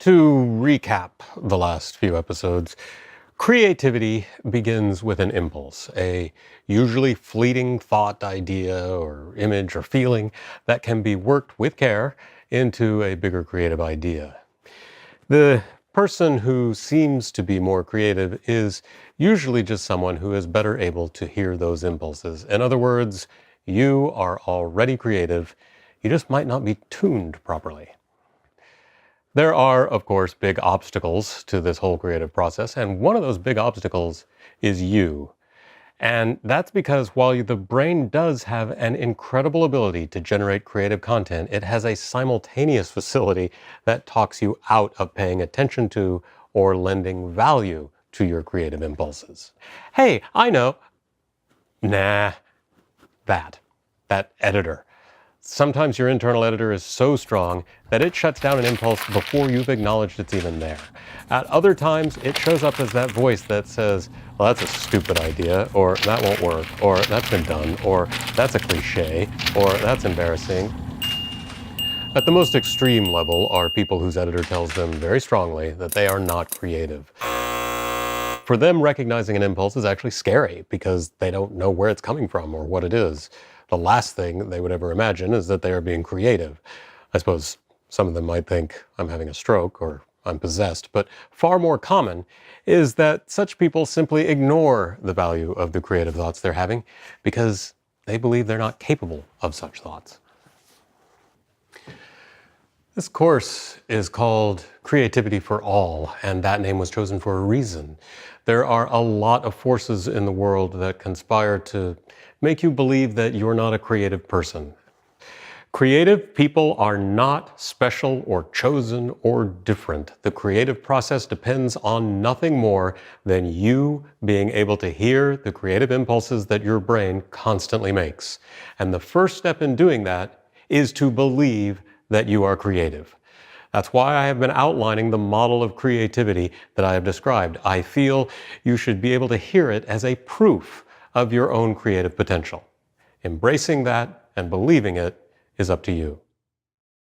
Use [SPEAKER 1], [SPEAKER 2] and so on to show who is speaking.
[SPEAKER 1] To recap the last few episodes, creativity begins with an impulse, a usually fleeting thought, idea, or image or feeling that can be worked with care into a bigger creative idea. The person who seems to be more creative is usually just someone who is better able to hear those impulses. In other words, you are already creative, you just might not be tuned properly. There are, of course, big obstacles to this whole creative process, and one of those big obstacles is you. And that's because while the brain does have an incredible ability to generate creative content, it has a simultaneous facility that talks you out of paying attention to or lending value to your creative impulses. Hey, I know. Nah, that editor. Sometimes your internal editor is so strong that it shuts down an impulse before you've acknowledged it's even there. At other times, it shows up as that voice that says, well, that's a stupid idea, or that won't work, or that's been done, or that's a cliche, or that's embarrassing. At the most extreme level are people whose editor tells them very strongly that they are not creative. For them, recognizing an impulse is actually scary because they don't know where it's coming from or what it is. The last thing they would ever imagine is that they are being creative. I suppose some of them might think I'm having a stroke or I'm possessed, but far more common is that such people simply ignore the value of the creative thoughts they're having because they believe they're not capable of such thoughts. This course is called Creativity for All, and that name was chosen for a reason. There are a lot of forces in the world that conspire to make you believe that you're not a creative person. Creative people are not special or chosen or different. The creative process depends on nothing more than you being able to hear the creative impulses that your brain constantly makes. And the first step in doing that is to believe that you are creative. That's why I have been outlining the model of creativity that I have described. I feel you should be able to hear it as a proof of your own creative potential. Embracing that and believing it is up to you.